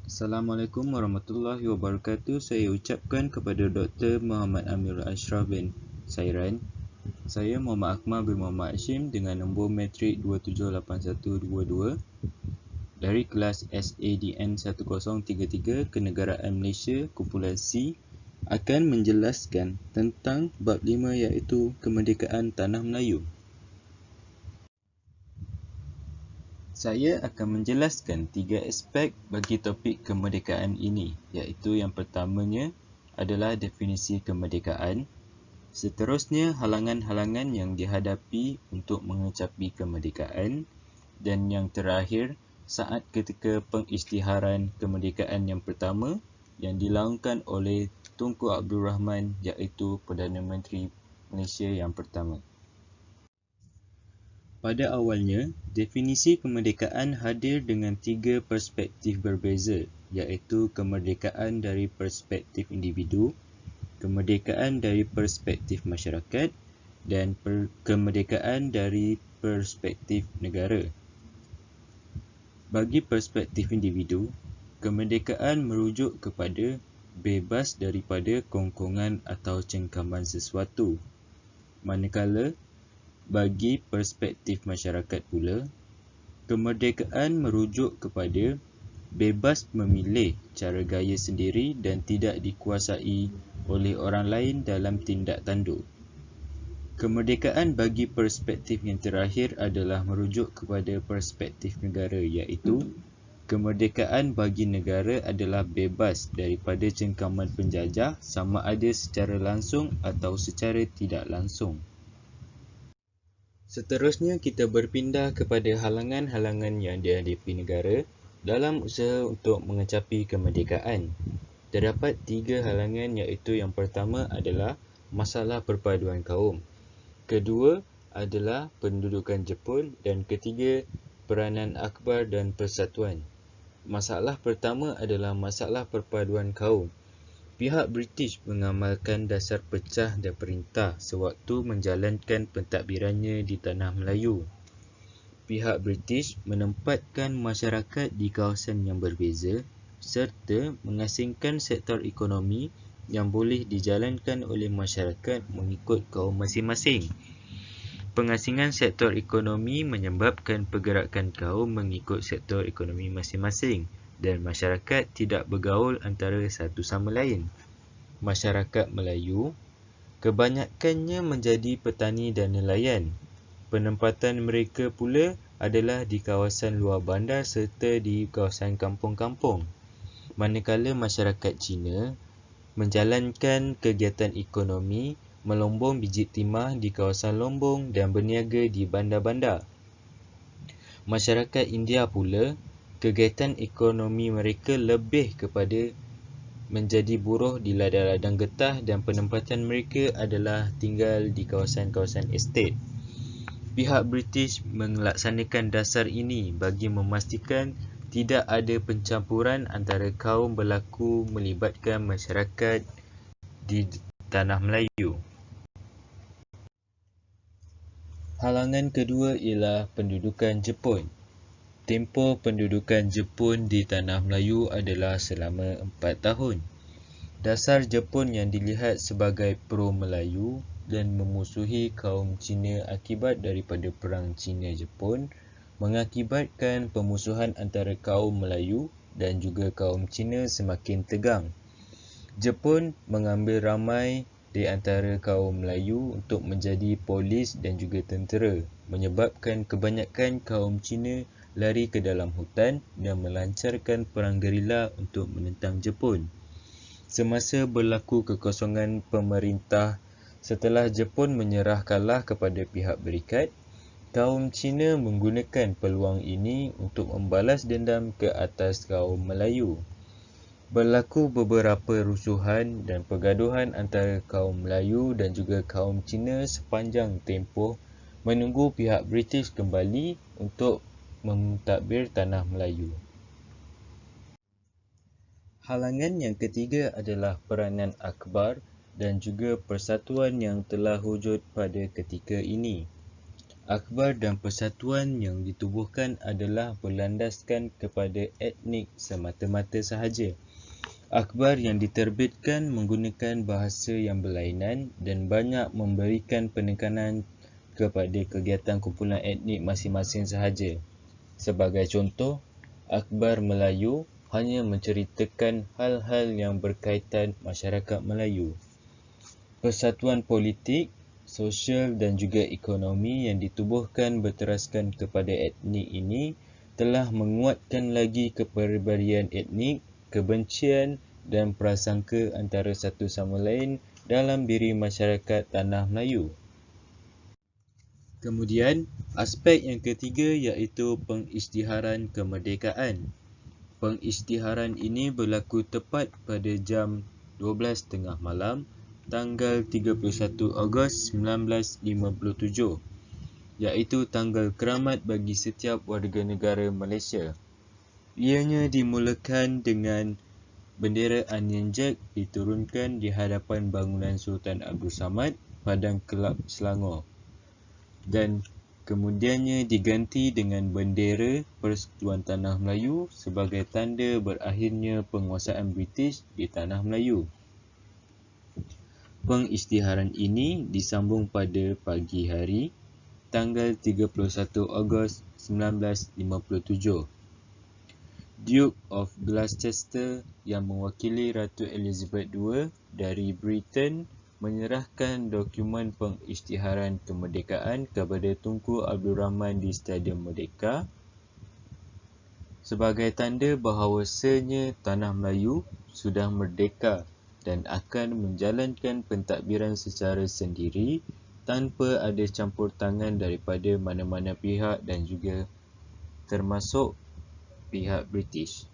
Assalamualaikum warahmatullahi wabarakatuh. Saya ucapkan kepada Dr. Muhammad Amirul Ashraf bin Sairan. Saya Muhammad Akmal bin Muhammad Hashim dengan nombor matrik 278122 dari kelas SADN 1033 Kenegaraan Malaysia Kumpulan C akan menjelaskan tentang bab 5 iaitu kemerdekaan Tanah Melayu. Saya akan menjelaskan 3 aspek bagi topik kemerdekaan ini, iaitu yang pertamanya adalah definisi kemerdekaan, seterusnya halangan-halangan yang dihadapi untuk mencapai kemerdekaan, dan yang terakhir saat ketika pengisytiharan kemerdekaan yang pertama yang dilaungkan oleh Tunku Abdul Rahman, iaitu Perdana Menteri Malaysia yang pertama. Pada awalnya, definisi kemerdekaan hadir dengan 3 perspektif berbeza, iaitu kemerdekaan dari perspektif individu, kemerdekaan dari perspektif masyarakat, dan kemerdekaan dari perspektif negara. Bagi perspektif individu, kemerdekaan merujuk kepada bebas daripada kongkongan atau cengkaman sesuatu, manakala bagi perspektif masyarakat pula, kemerdekaan merujuk kepada bebas memilih cara gaya sendiri dan tidak dikuasai oleh orang lain dalam tindak tanduk. Kemerdekaan bagi perspektif yang terakhir adalah merujuk kepada perspektif negara, iaitu kemerdekaan bagi negara adalah bebas daripada cengkaman penjajah sama ada secara langsung atau secara tidak langsung. Seterusnya, kita berpindah kepada halangan-halangan yang dihadapi negara dalam usaha untuk mencapai kemerdekaan. Terdapat 3 halangan, iaitu yang pertama adalah masalah perpaduan kaum, kedua adalah pendudukan Jepun, dan ketiga peranan akhbar dan persatuan. Masalah pertama adalah masalah perpaduan kaum. Pihak British mengamalkan dasar pecah dan perintah sewaktu menjalankan pentadbirannya di Tanah Melayu. Pihak British menempatkan masyarakat di kawasan yang berbeza serta mengasingkan sektor ekonomi yang boleh dijalankan oleh masyarakat mengikut kaum masing-masing. Pengasingan sektor ekonomi menyebabkan pergerakan kaum mengikut sektor ekonomi masing-masing dan masyarakat tidak bergaul antara satu sama lain. Masyarakat Melayu kebanyakannya menjadi petani dan nelayan. Penempatan mereka pula adalah di kawasan luar bandar serta di kawasan kampung-kampung. Manakala masyarakat Cina menjalankan kegiatan ekonomi melombong biji timah di kawasan Lombong dan berniaga di bandar-bandar. Masyarakat India pula, kegiatan ekonomi mereka lebih kepada menjadi buruh di ladang-ladang getah dan penempatan mereka adalah tinggal di kawasan-kawasan estate. Pihak British melaksanakan dasar ini bagi memastikan tidak ada pencampuran antara kaum berlaku melibatkan masyarakat di Tanah Melayu. Halangan kedua ialah pendudukan Jepun. Tempoh pendudukan Jepun di Tanah Melayu adalah selama 4 tahun. Dasar Jepun yang dilihat sebagai pro-Melayu dan memusuhi kaum Cina akibat daripada Perang Cina-Jepun mengakibatkan pemusuhan antara kaum Melayu dan juga kaum Cina semakin tegang. Jepun mengambil ramai di antara kaum Melayu untuk menjadi polis dan juga tentera, menyebabkan kebanyakan kaum Cina lari ke dalam hutan dan melancarkan perang gerila untuk menentang Jepun. Semasa berlaku kekosongan pemerintah setelah Jepun menyerah kalah kepada pihak Berikat, kaum Cina menggunakan peluang ini untuk membalas dendam ke atas kaum Melayu. Berlaku beberapa rusuhan dan pergaduhan antara kaum Melayu dan juga kaum Cina sepanjang tempoh menunggu pihak British kembali untuk mentadbir Tanah Melayu. Halangan yang ketiga adalah peranan akhbar dan juga persatuan yang telah wujud pada ketika ini. Akhbar dan persatuan yang ditubuhkan adalah berlandaskan kepada etnik semata-mata sahaja. Akhbar yang diterbitkan menggunakan bahasa yang berlainan dan banyak memberikan penekanan kepada kegiatan kumpulan etnik masing-masing sahaja. Sebagai contoh, akhbar Melayu hanya menceritakan hal-hal yang berkaitan masyarakat Melayu. Persatuan politik, sosial dan juga ekonomi yang ditubuhkan berteraskan kepada etnik ini telah menguatkan lagi kepribadian etnik, kebencian dan prasangka antara satu sama lain dalam diri masyarakat Tanah Melayu. Kemudian, aspek yang ketiga iaitu pengisytiharan kemerdekaan. Pengisytiharan ini berlaku tepat pada jam 12.30 malam tanggal 31 Ogos 1957, iaitu tanggal keramat bagi setiap warga negara Malaysia. Ianya dimulakan dengan bendera Onion Jack diturunkan di hadapan bangunan Sultan Abdul Samad, Padang Kelab Selangor, dan kemudiannya diganti dengan bendera Persekutuan Tanah Melayu sebagai tanda berakhirnya penguasaan British di Tanah Melayu. Pengisytiharan ini disambung pada pagi hari tanggal 31 Ogos 1957. Duke of Gloucester yang mewakili Ratu Elizabeth II dari Britain menyerahkan dokumen pengisytiharan kemerdekaan kepada Tunku Abdul Rahman di Stadium Merdeka sebagai tanda bahawasanya Tanah Melayu sudah merdeka dan akan menjalankan pentadbiran secara sendiri tanpa ada campur tangan daripada mana-mana pihak dan juga termasuk pihak British.